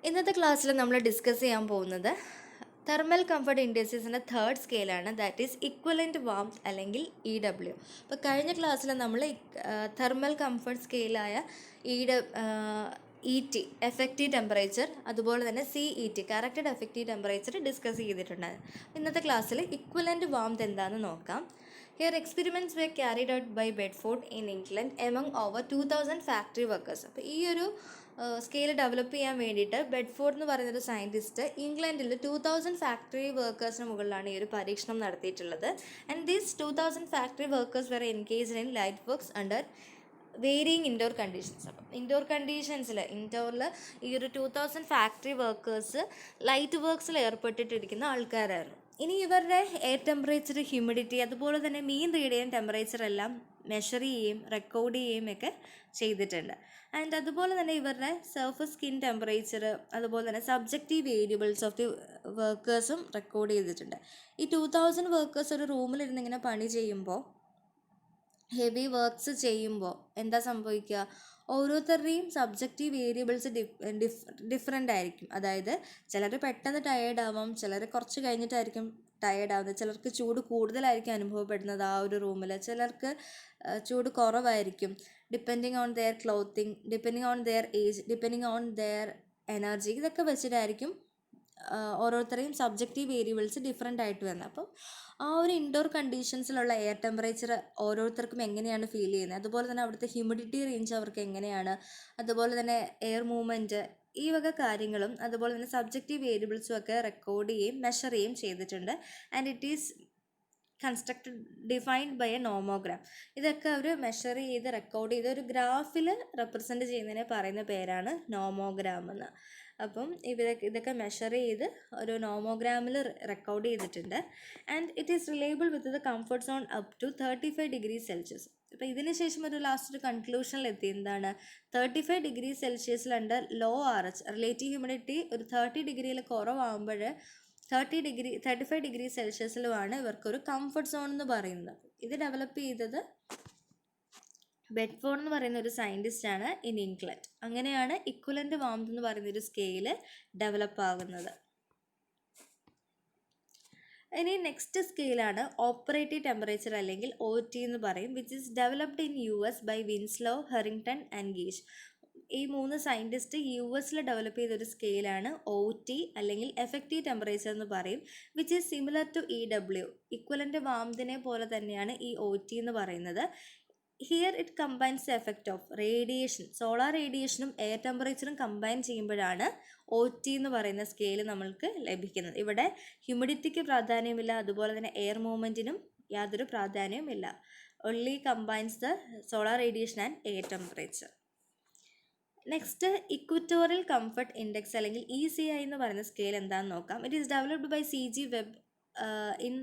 ഇന്നത്തെ ക്ലാസ്സിൽ നമ്മൾ ഡിസ്കസ് ചെയ്യാൻ പോകുന്നത് തെർമൽ കംഫർട്ട് ഇൻഡെക്സിൻ്റെ തേർഡ് സ്കെയിലാണ്, ദാറ്റ് ഈസ് ഇക്വലൻറ്റ് വാംത്ത് അല്ലെങ്കിൽ EW. അപ്പോൾ കഴിഞ്ഞ ക്ലാസ്സിൽ നമ്മൾ തെർമൽ കംഫർട്ട് സ്കെയിലായ ET എഫക്റ്റീവ് ടെമ്പറേച്ചർ, അതുപോലെ തന്നെ CET corrected effective temperature discuss ചെയ്തിട്ടുണ്ടായിരുന്നു. ഇന്നത്തെ ക്ലാസ്സിൽ ഇക്വലൻറ്റ് വാംത്ത് എന്താണെന്ന് നോക്കാം. Here experiments were carried out by Bedford in England among over 2000 factory workers. അപ്പോൾ ഈ ഒരു സ്കെയിൽ ഡെവലപ്പ് ചെയ്യാൻ വേണ്ടിയിട്ട് ബെഡ്ഫോർഡ് എന്ന് പറയുന്നൊരു സയൻറ്റിസ്റ്റ് ഇംഗ്ലണ്ടിൽ 2000 ഫാക്ടറി വർക്കേഴ്സിന് മുകളിലാണ് ഈ ഒരു പരീക്ഷണം നടത്തിയിട്ടുള്ളത്. And these 2000 factory workers were engaged in light works under varying indoor conditions. അപ്പം ഇൻഡോർ കണ്ടീഷൻസിൽ ഇൻഡോറിൽ ഈ ഒരു 2000 ഫാക്ടറി വർക്കേഴ്സ് ലൈറ്റ് വർക്ക്സിൽ ഏർപ്പെട്ടിട്ടിരിക്കുന്ന ആൾക്കാരായിരുന്നു. ഇനി ഇവരുടെ എയർ ടെമ്പറേച്ചർ, ഹ്യൂമിഡിറ്റി, അതുപോലെ തന്നെ മീൻ റീഡിയൻ ടെമ്പറേച്ചർ എല്ലാം മെഷർ ചെയ്യുകയും റെക്കോർഡ് ചെയ്യുകയും ഒക്കെ ചെയ്തിട്ടുണ്ട്. ആൻഡ് അതുപോലെ തന്നെ ഇവരുടെ സർഫസ് സ്കിൻ ടെമ്പറേച്ചർ, അതുപോലെ തന്നെ സബ്ജക്റ്റീവ് വേരിയബിൾസ് ഓഫ് ദി വർക്കേഴ്സും റെക്കോർഡ് ചെയ്തിട്ടുണ്ട്. ഈ 2000 വർക്കേഴ്സ് ഒരു റൂമിലിരുന്ന് ഇങ്ങനെ പണി ചെയ്യുമ്പോൾ, ഹെവി വർക്ക്സ് ചെയ്യുമ്പോൾ എന്താ സംഭവിക്കുക? ഓരോരുത്തരുടെയും സബ്ജക്റ്റീവ് വേരിയബിൾസ് ഡിഫറെൻ്റ് ആയിരിക്കും. അതായത് ചിലർ പെട്ടെന്ന് ടയേർഡ് ആവാം, ചിലർ കുറച്ച് കഴിഞ്ഞിട്ടായിരിക്കും ടയേർഡ് ആവുന്നത്, ചിലർക്ക് ചൂട് കൂടുതലായിരിക്കും അനുഭവപ്പെടുന്നത് ആ ഒരു റൂമിൽ, ചിലർക്ക് ചൂട് കുറവായിരിക്കും. Depending on their clothing, depending on their age, depending on their energy, ഇതൊക്കെ വെച്ചിട്ടായിരിക്കും ഓരോരുത്തരെയും സബ്ജക്റ്റീവ് വേരിയബിൾസ് ഡിഫറെൻ്റ് ആയിട്ട് വരുന്നത്. അപ്പം ആ ഒരു ഇൻഡോർ കണ്ടീഷൻസിലുള്ള എയർ ടെമ്പറേച്ചർ ഓരോരുത്തർക്കും എങ്ങനെയാണ് ഫീൽ ചെയ്യുന്നത്, അതുപോലെ തന്നെ അവിടുത്തെ ഹ്യൂമിഡിറ്റി റേഞ്ച് അവർക്ക് എങ്ങനെയാണ്, അതുപോലെ തന്നെ എയർ മൂവ്മെൻറ്റ്, ഈ വക കാര്യങ്ങളും അതുപോലെ തന്നെ സബ്ജക്റ്റീവ് വേരിയബിൾസും ഒക്കെ റെക്കോർഡ് ചെയ്യുകയും മെഷർ ചെയ്യുകയും ചെയ്തിട്ടുണ്ട്. And it is constructed defined by a nomogram. ഇതൊക്കെ അവർ മെഷർ ചെയ്ത് റെക്കോർഡ് ചെയ്ത് ഒരു ഗ്രാഫിൽ റെപ്രസെൻറ്റ് ചെയ്യുന്നതിനെ പറയുന്ന പേരാണ് നോമോഗ്രാം എന്ന്. അപ്പം ഇതൊക്കെ മെഷർ ചെയ്ത് ഒരു നോമോഗ്രാമിൽ റെക്കോർഡ് ചെയ്തിട്ടുണ്ട്. And it is reliable with the comfort zone up to 35 degree Celsius. അപ്പോൾ ഇതിന് ശേഷം ഒരു ലാസ്റ്റ് ഒരു കൺക്ലൂഷനിലെത്തി. എന്താണ്? 35 ഡിഗ്രി സെൽഷ്യസിൽ under low RH, relative humidity ഒരു 30 ഡിഗ്രിയിൽ കുറവാകുമ്പോൾ 35 ഡിഗ്രി സെൽഷ്യസിലുമാണ് ഇവർക്കൊരു കംഫർട്ട് സോൺ എന്ന് പറയുന്നത്. ഇത് ഡെവലപ്പ് ചെയ്തത് ബെഡ്ഫോർഡ് എന്ന് പറയുന്ന ഒരു സയൻറ്റിസ്റ്റാണ് ഇൻ ഇംഗ്ലണ്ട്. അങ്ങനെയാണ് ഇക്വലൻ്റ് വാംത്ത് എന്ന് പറയുന്ന ഒരു സ്കെയില് ഡെവലപ്പ് ആകുന്നത്. ഇനി നെക്സ്റ്റ് സ്കെയിലാണ് ഓപ്പറേറ്റീവ് ടെമ്പറേച്ചർ അല്ലെങ്കിൽ OT എന്ന് പറയും, which is developed in US by Winslow, Herrington and Gagge. ഈ 3 സയൻറ്റിസ്റ്റ് US ഡെവലപ്പ് ചെയ്തൊരു സ്കെയിലാണ് OT അല്ലെങ്കിൽ എഫക്റ്റീവ് ടെമ്പറേച്ചർ എന്ന് പറയും, which is similar to EW. Equivalent വാംത്തിനെ പോലെ തന്നെയാണ് ഈ OT എന്ന് പറയുന്നത്. Here it combines the effect of radiation, solar റേഡിയേഷനും air ടെമ്പറേച്ചറും combine ചെയ്യുമ്പോഴാണ് OT എന്ന് പറയുന്ന സ്കെയിൽ നമ്മൾക്ക് ലഭിക്കുന്നത്. ഇവിടെ ഹ്യൂമിഡിറ്റിക്ക് പ്രാധാന്യമില്ല, അതുപോലെ തന്നെ എയർ മൂവ്മെൻറ്റിനും യാതൊരു പ്രാധാന്യവുമില്ല. Only combines the solar radiation and air temperature. Next equatorial comfort index അല്ലെങ്കിൽ ECI എന്ന് പറയുന്ന സ്കെയിൽ എന്താണെന്ന് നോക്കാം. It is developed by CG Webb in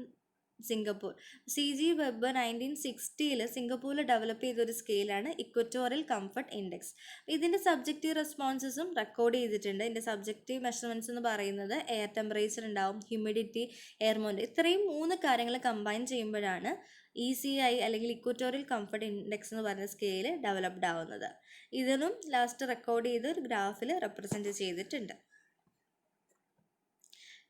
Singapore. CG Webb 1960 സിംഗപ്പൂരിൽ ഡെവലപ്പ് ചെയ്തൊരു സ്കെയിലാണ് ഇക്വറ്റോറിയൽ കംഫർട്ട് ഇൻഡെക്സ്. ഇതിൻ്റെ സബ്ജക്റ്റീവ് റെസ്പോൺസസും റെക്കോർഡ് ചെയ്തിട്ടുണ്ട്. ഇതിൻ്റെ സബ്ജക്റ്റീവ് മെഷർമെൻറ്റ്സ് എന്ന് പറയുന്നത് എയർ ടെമ്പറേച്ചർ ഉണ്ടാവും, ഹ്യൂമിഡിറ്റി, എയർ മൂവ്മെൻറ്റ്, ഇത്രയും 3 കാര്യങ്ങൾ കമ്പൈൻ ചെയ്യുമ്പോഴാണ് ECI അല്ലെങ്കിൽ ഇക്വറ്റോറിയൽ കംഫർട്ട് ഇൻഡെക്സ് എന്ന് പറയുന്ന സ്കെയിൽ ഡെവലപ്ഡ് ആവുന്നത്. ഇതിനും ലാസ്റ്റ് റെക്കോർഡ് ചെയ്ത് ഒരു ഗ്രാഫിൽ റെപ്രസെൻറ്റ് ചെയ്തിട്ടുണ്ട്.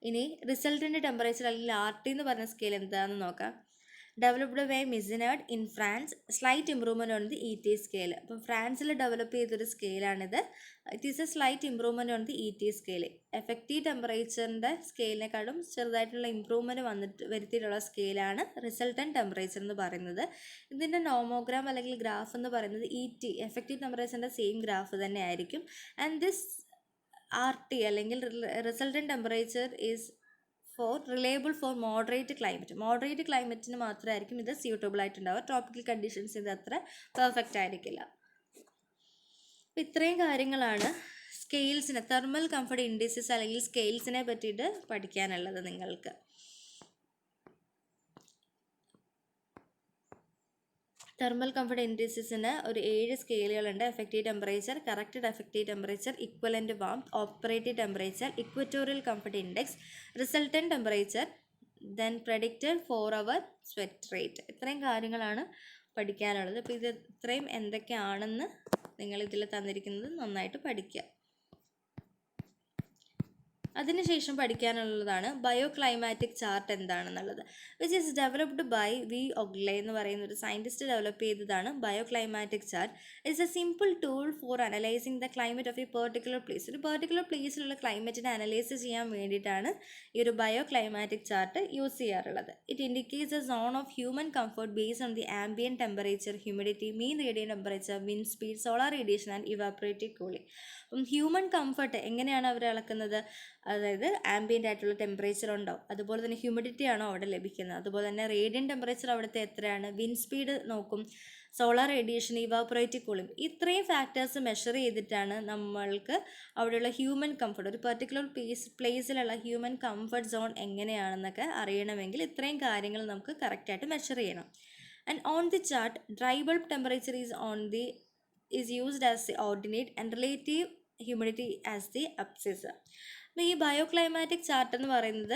ഇനി റിസൾട്ടൻ്റ് ടെമ്പറേച്ചർ അല്ലെങ്കിൽ RT എന്ന് പറയുന്ന സ്കെയിൽ എന്താണെന്ന് നോക്കാം. Developed by Missenard in France, slight improvement on the ET scale. അപ്പം ഫ്രാൻസിൽ ഡെവലപ്പ് ചെയ്തൊരു സ്കെയിലാണിത്. It is a slight improvement on the ET scale. Effective ടെമ്പറേച്ചറിൻ്റെ സ്കെയിലിനെക്കാളും ചെറുതായിട്ടുള്ള ഇംപ്രൂവ്മെൻറ്റ് വരുത്തിയിട്ടുള്ള സ്കെയിലാണ് റിസൾട്ടൻ്റ് ടെമ്പറേച്ചർ എന്ന് പറയുന്നത്. ഇതിൻ്റെ നോമോഗ്രാം അല്ലെങ്കിൽ ഗ്രാഫ് എന്ന് പറയുന്നത് ET എഫക്റ്റീവ് ടെമ്പറേച്ചറിൻ്റെ സെയിം ഗ്രാഫ് തന്നെ ആയിരിക്കും. ആൻഡ് ദിസ് RT അല്ലെങ്കിൽ resultant temperature is reliable for moderate climate. Moderate ക്ലൈമറ്റിന് മാത്രമായിരിക്കും ഇത് സ്യൂട്ടബിൾ ആയിട്ടുണ്ടാവുക. ട്രോപ്പിക്കൽ കണ്ടീഷൻസ് ഇത് അത്ര പെർഫെക്റ്റ് ആയിരിക്കില്ല. അപ്പോൾ ഇത്രയും കാര്യങ്ങളാണ് സ്കെയിൽസിനെ, തെർമൽ കംഫർട്ട് ഇൻഡെക്സസ് അല്ലെങ്കിൽ സ്കെയിൽസിനെ പറ്റിയിട്ട് പഠിക്കാനുള്ളത് നിങ്ങൾക്ക്. തെർമൽ കംഫർട്ട് ഇൻഡെക്സസിന് ഒരു 7 സ്കെയിലുകളുണ്ട്. Effective temperature, corrected effective temperature, equivalent warmth, operative temperature, equatorial comfort index, resultant temperature, then predicted 4 hour sweat rate. ഇത്രയും കാര്യങ്ങളാണ് പഠിക്കാനുള്ളത്. അപ്പോൾ ഇത് ഇത്രയും എന്തൊക്കെയാണെന്ന് നിങ്ങൾ ഇതിൽ തന്നിരിക്കുന്നത് നന്നായിട്ട് പഠിക്കുക. അതിനുശേഷം പഠിക്കാനുള്ളതാണ് ബയോക്ലൈമാറ്റിക് ചാർട്ട് എന്താണെന്നുള്ളത്, which is developed by V ഒഗ്ലെ എന്ന് പറയുന്ന ഒരു സയൻറ്റിസ്റ്റ് ഡെവലപ്പ് ചെയ്തതാണ് bioclimatic chart. It's a simple tool for analysing the climate of a particular place. ഒരു പെർട്ടിക്കുലർ പ്ലേസിലുള്ള ക്ലൈമറ്റിനെ അനലൈസ് ചെയ്യാൻ വേണ്ടിയിട്ടാണ് ഈ ഒരു ബയോക്ലൈമാറ്റിക് ചാർട്ട് യൂസ് ചെയ്യാറുള്ളത്. It indicates a zone of human comfort based on the ambient temperature, humidity, mean radiant temperature, wind speed, solar radiation and evaporative cooling. അപ്പം human comfort എങ്ങനെയാണ് അവർ അളക്കുന്നത്? അതായത് ആംബിയൻ്റ് ആയിട്ടുള്ള ടെമ്പറേച്ചർ ഉണ്ടോ, അതുപോലെ തന്നെ ഹ്യൂമിഡിറ്റി ആണോ അവിടെ ലഭിക്കുന്നത്, അതുപോലെ തന്നെ റേഡിയൻ ടെമ്പറേച്ചർ അവിടുത്തെ എത്രയാണ്, വിൻഡ് സ്പീഡ് നോക്കും, സോളാർ റേഡിയേഷൻ, ഇവാപറേറ്റീവ് കൂളിംഗ്. ഇത്രയും ഫാക്ടേഴ്സ് മെഷർ ചെയ്തിട്ടാണ് നമ്മൾക്ക് അവിടെയുള്ള ഹ്യൂമൻ കംഫർട്ട്, ഒരു പെർട്ടിക്കുലർ പ്ലേസിലുള്ള ഹ്യൂമൻ കംഫർട്ട് സോൺ എങ്ങനെയാണെന്നൊക്കെ അറിയണമെങ്കിൽ ഇത്രയും കാര്യങ്ങൾ നമുക്ക് കറക്റ്റായിട്ട് മെഷർ ചെയ്യണം. And on the chart dry bulb temperature is used as the ordinate and relative humidity as the abscissa. അപ്പോൾ ഈ ബയോക്ലൈമാറ്റിക് ചാർട്ട് എന്ന് പറയുന്നത്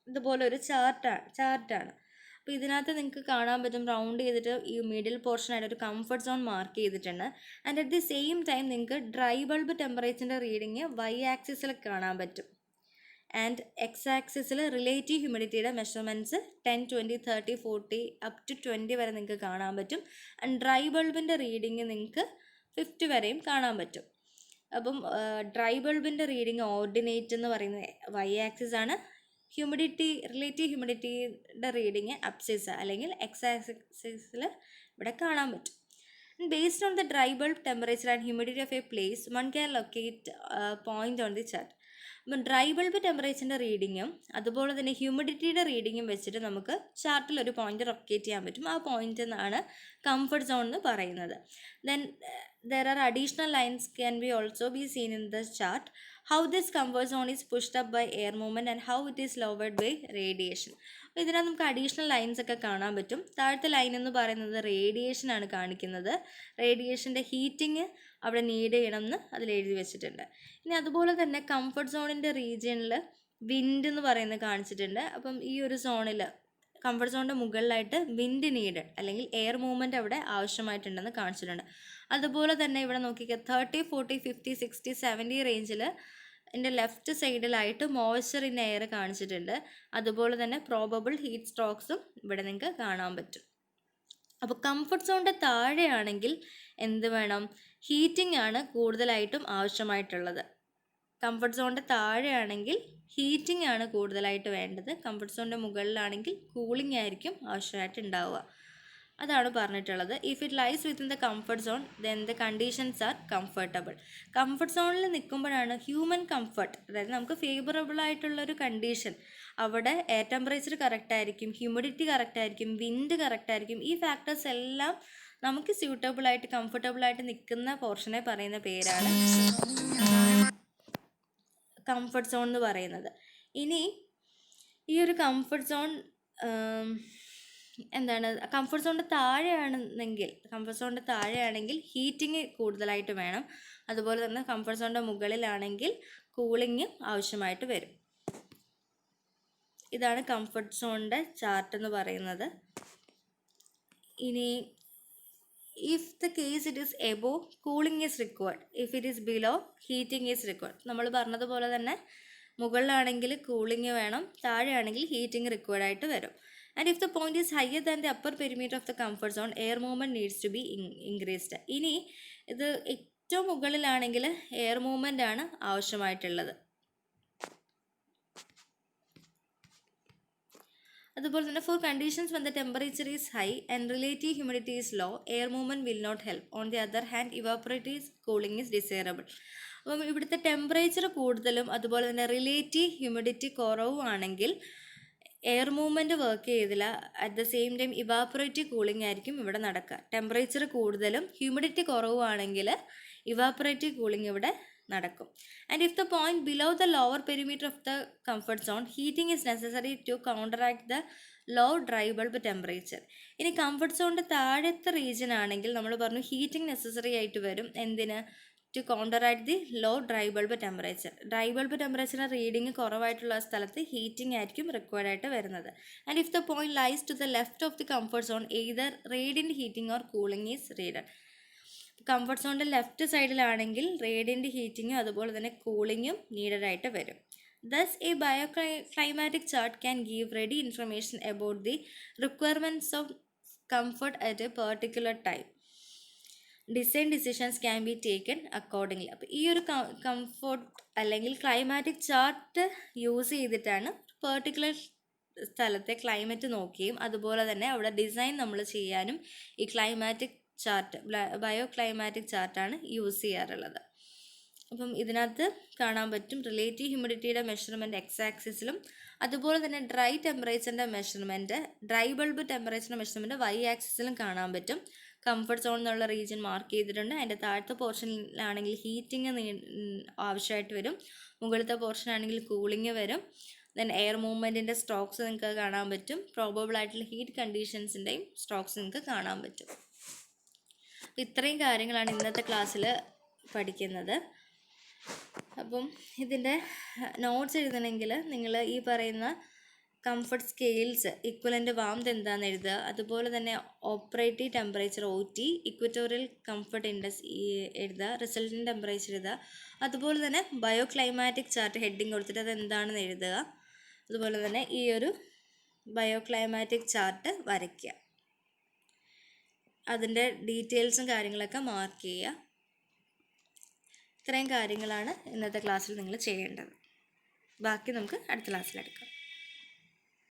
ഇതുപോലെ ഒരു ചാർട്ടാണ്. അപ്പോൾ ഇതിനകത്ത് നിങ്ങൾക്ക് കാണാൻ പറ്റും, റൗണ്ട് ചെയ്തിട്ട് ഈ മിഡിൽ പോർഷനായിട്ട് ഒരു കംഫർട്ട് സോൺ മാർക്ക് ചെയ്തിട്ടുണ്ട്. And at the same time നിങ്ങൾക്ക് ഡ്രൈ ബൾബ് ടെമ്പറേച്ചറിൻ്റെ റീഡിങ് വൈ ആക്സിസിൽ കാണാൻ പറ്റും. ആൻഡ് എക്സ് ആക്സിസിൽ റിലേറ്റീവ് ഹ്യൂമിഡിറ്റിയുടെ മെഷർമെൻറ്റ്സ് 10, 20, 30, 40 അപ് ടു 20 വരെ നിങ്ങൾക്ക് കാണാൻ പറ്റും. ആൻഡ് ഡ്രൈ ബൾബിൻ്റെ റീഡിങ് നിങ്ങൾക്ക് 50 വരെയും കാണാൻ പറ്റും. അപ്പം ഡ്രൈ ബൾബിൻ്റെ റീഡിങ് ഓർഡിനേറ്റ് എന്ന് പറയുന്നത് വൈ ആക്സിസ് ആണ്, ഹ്യൂമിഡിറ്റി റിലേറ്റീവ് ഹ്യൂമിഡിറ്റിയുടെ റീഡിങ് അബ്സിസ അല്ലെങ്കിൽ എക്സ് ആക്സിസിൽ ഇവിടെ കാണാൻ പറ്റും. Based on the dry bulb temperature and humidity of A place one can locate point on the chart. അപ്പം ഡ്രൈ ബൾബ് ടെമ്പറേച്ചറിൻ്റെ റീഡിങ്ങും അതുപോലെ തന്നെ ഹ്യൂമിഡിറ്റിയുടെ റീഡിങ്ങും വെച്ചിട്ട് നമുക്ക് ചാർട്ടിൽ ഒരു പോയിന്റ് ലൊക്കേറ്റ് ചെയ്യാൻ പറ്റും. ആ പോയിന്റ് എന്നാണ് കംഫർട്ട് സോൺ എന്ന് പറയുന്നത്. Then there are additional lines can be also be seen in the chart. How this comfort zone is pushed up by air movement and how it is lowered by radiation. ഇതിനകത്ത് നമുക്ക് additional lines ഒക്കെ കാണാൻ പറ്റും. താഴത്തെ line എന്ന് പറയുന്നത് radiation ആണ് കാണിക്കുന്നത്. റേഡിയേഷൻ്റെ ഹീറ്റിംഗ് അവിടെ നീഡ് ചെയ്യണം എന്ന് അതിൽ എഴുതി വെച്ചിട്ടുണ്ട്. ഇനി അതുപോലെ തന്നെ കംഫർട്ട് സോണിൻ്റെ റീജിയനിൽ വിൻഡ് എന്ന് പറയുന്നത് കാണിച്ചിട്ടുണ്ട്. അപ്പം ഈ ഒരു സോണിൽ കംഫർട്ട് സോണിൻ്റെ മുകളിലായിട്ട് വിൻഡ് നീഡഡ് അല്ലെങ്കിൽ എയർ മൂവ്മെൻറ്റ് അവിടെ ആവശ്യമായിട്ടുണ്ടെന്ന് കാണിച്ചിട്ടുണ്ട്. അതുപോലെ തന്നെ ഇവിടെ നോക്കിക്കുക 30, 40, 50, 60, 70 റേഞ്ചിൽ എൻ്റെ ലെഫ്റ്റ് സൈഡിലായിട്ട് മോയ്സ്ചർ ഇൻ എയർ കാണിച്ചിട്ടുണ്ട്. അതുപോലെ തന്നെ പ്രോബബിൾ ഹീറ്റ് സ്ട്രോക്സും ഇവിടെ നിങ്ങൾക്ക് കാണാൻ പറ്റും. അപ്പോൾ കംഫർട്ട് സോണിൻ്റെ താഴെയാണെങ്കിൽ എന്ത് വേണം? ഹീറ്റിംഗ് ആണ് കൂടുതലായിട്ടും ആവശ്യമായിട്ടുള്ളത്. കംഫർട്ട് സോണിൻ്റെ താഴെയാണെങ്കിൽ ഹീറ്റിംഗ് ആണ് കൂടുതലായിട്ട് വേണ്ടത്. കംഫർട്ട് സോണിൻ്റെ മുകളിലാണെങ്കിൽ കൂളിംഗ് ആയിരിക്കും ആവശ്യമായിട്ട് ഉണ്ടാവുക. അതാണ് പറഞ്ഞിട്ടുള്ളത്. If it lies within the comfort zone then the conditions are comfortable. Comfort സോണിൽ നിൽക്കുമ്പോഴാണ് ഹ്യൂമൻ കംഫർട്ട്, അതായത് നമുക്ക് ഫേവറബിൾ ആയിട്ടുള്ളൊരു കണ്ടീഷൻ, അവിടെ എയർ ടെമ്പറേച്ചർ കറക്റ്റ് ആയിരിക്കും, ഹ്യൂമിഡിറ്റി കറക്റ്റ് ആയിരിക്കും, വിൻഡ് കറക്റ്റ് ആയിരിക്കും. ഈ ഫാക്ടേഴ്സ് എല്ലാം നമുക്ക് സ്യൂട്ടബിൾ ആയിട്ട് കംഫർട്ടബിൾ ആയിട്ട് നിൽക്കുന്ന പോർഷനെ പറയുന്ന പേരാണ് കംഫർട്ട് സോൺ എന്ന് പറയുന്നത്. ഇനി ഈ ഒരു കംഫർട്ട് സോൺ എന്താണ്, കംഫർട്ട് സോണിൻ്റെ താഴെയാണെങ്കിൽ ഹീറ്റിംഗ് കൂടുതലായിട്ട് വേണം. അതുപോലെ തന്നെ കംഫർട്ട് സോണിൻ്റെ മുകളിലാണെങ്കിൽ കൂളിംഗ് ആവശ്യമായിട്ട് വരും. ഇതാണ് കംഫർട്ട് സോണിൻ്റെ ചാർട്ട് എന്ന് പറയുന്നത്. ഇനി if the case it is above cooling is required, if it is below heating is required. നമ്മൾ പറഞ്ഞതുപോലെ തന്നെ മുകളിലാണെങ്കിൽ കൂളിംഗ് വേണം, താഴെയാണെങ്കിൽ ഹീറ്റിംഗ് റിക്വയർഡ് ആയിട്ട് വരും. And if the point is higher than the upper perimeter of the comfort zone, air movement needs to be increased. ഇനി ഇത് ഏറ്റവും മുകളിലാണെങ്കിൽ എയർ മൂവ്മെൻ്റ് ആണ് ആവശ്യമായിട്ടുള്ളത്. അതുപോലെ തന്നെ for conditions when the temperature is high and relative humidity is low, air movement will not help. On the other hand, evaporative cooling is desirable. അപ്പം ഇവിടുത്തെ temperature കൂടുതലും അതുപോലെ തന്നെ റിലേറ്റീവ് ഹ്യൂമിഡിറ്റി കുറവുമാണെങ്കിൽ എയർ മൂവ്മെൻറ്റ് വർക്ക് ചെയ്തില്ല. At the same time evaporative cooling ആയിരിക്കും ഇവിടെ നടക്കുക. ടെമ്പറേച്ചർ കൂടുതലും ഹ്യൂമിഡിറ്റി കുറവുമാണെങ്കിൽ ഇവാപറേറ്റീവ് കൂളിംഗ് ഇവിടെ നടക്കും. And if the point below the lower perimeter of the comfort zone, heating is necessary to counteract the low dry bulb temperature. ഇനി comfort സോണിൻ്റെ താഴത്തെ region ആണെങ്കിൽ നമ്മൾ പറഞ്ഞു ഹീറ്റിംഗ് നെസസറി ആയിട്ട് വരും. എന്തിന്? To counteract the low dry bulb temperature. Dry bulb ടെമ്പറേച്ചറിൻ്റെ റീഡിങ് കുറവായിട്ടുള്ള സ്ഥലത്ത് ഹീറ്റിംഗ് ആയിരിക്കും റിക്വയർഡ് ആയിട്ട് വരുന്നത്. And if the point lies to the left of the comfort zone, either radiant heating or cooling is needed. Comfort സോണിൻ്റെ left സൈഡിലാണെങ്കിൽ radiant ഹീറ്റിങ്ങും അതുപോലെ തന്നെ കൂളിങ്ങും നീഡഡ് ആയിട്ട് വരും. Thus, a bioclimatic chart can give ready information about the requirements of comfort at a particular time. Design decisions can be taken accordingly. അപ്പോൾ ഈ ഒരു കംഫോർട്ട് അല്ലെങ്കിൽ ക്ലൈമാറ്റിക് ചാർട്ട് യൂസ് ചെയ്തിട്ടാണ് പെർട്ടിക്കുലർ സ്ഥലത്തെ ക്ലൈമറ്റ് നോക്കുകയും അതുപോലെ തന്നെ അവിടെ ഡിസൈൻ നമ്മൾ ചെയ്യാനും ഈ ക്ലൈമാറ്റിക് ചാർട്ട് ബയോ ക്ലൈമാറ്റിക് ചാർട്ടാണ് യൂസ് ചെയ്യാറുള്ളത്. അപ്പം ഇതിനകത്ത് കാണാൻ പറ്റും റിലേറ്റീവ് ഹ്യൂമിഡിറ്റിയുടെ മെഷർമെൻറ്റ് എക്സ് ആക്സിസിലും അതുപോലെ തന്നെ ഡ്രൈ ടെമ്പറേച്ചറിൻ്റെ മെഷർമെൻറ്റ് ഡ്രൈ ബൾബ് ടെമ്പറേച്ചറിൻ്റെ മെഷർമെൻറ്റ് വൈ ആക്സിസിലും കാണാൻ പറ്റും. കംഫർട്ട് സോൺ എന്നുള്ള റീജിയൻ മാർക്ക് ചെയ്തിട്ടുണ്ട്. അതിൻ്റെ താഴത്തെ പോർഷനിലാണെങ്കിൽ ഹീറ്റിംഗ് ആവശ്യമായിട്ട് വരും, മുകളിലത്തെ പോർഷൻ ആണെങ്കിൽ കൂളിംഗ് വരും. ദെൻ എയർ മൂവ്മെൻറ്റിൻ്റെ സ്ട്രോക്സ് നിങ്ങൾക്ക് കാണാൻ പറ്റും. പ്രോബബിൾ ആയിട്ടുള്ള ഹീറ്റ് കണ്ടീഷൻസിൻ്റെയും സ്ട്രോക്സ് നിങ്ങൾക്ക് കാണാൻ പറ്റും. ഇത്രയും കാര്യങ്ങളാണ് ഇന്നത്തെ ക്ലാസ്സിൽ പഠിക്കുന്നത്. അപ്പം ഇതിൻ്റെ നോട്ട്സ് എഴുതണമെങ്കിൽ നിങ്ങൾ ഈ പറയുന്ന കംഫർട്ട് സ്കെയിൽസ് ഇക്വലൻ്റ് വാംത് എന്താണെന്ന് എഴുതുക. അതുപോലെ തന്നെ operative temperature OT, equatorial comfort index എഴുതുക, റിസൾട്ടൻ്റ് ടെമ്പറേച്ചർ എഴുതുക. അതുപോലെ തന്നെ ബയോ ക്ലൈമാറ്റിക് ചാർട്ട് ഹെഡിങ് കൊടുത്തിട്ട് അത് എന്താണെന്ന് എഴുതുക. അതുപോലെ തന്നെ ഈ ഒരു ബയോ ക്ലൈമാറ്റിക് ചാർട്ട് വരയ്ക്കുക. അതിൻ്റെ ഡീറ്റെയിൽസും കാര്യങ്ങളൊക്കെ മാർക്ക് ചെയ്യുക. ഇത്രയും കാര്യങ്ങളാണ് ഇന്നത്തെ ക്ലാസ്സിൽ നിങ്ങൾ ചെയ്യേണ്ടത്. ബാക്കി നമുക്ക് അടുത്ത ക്ലാസ്സിലെടുക്കാം.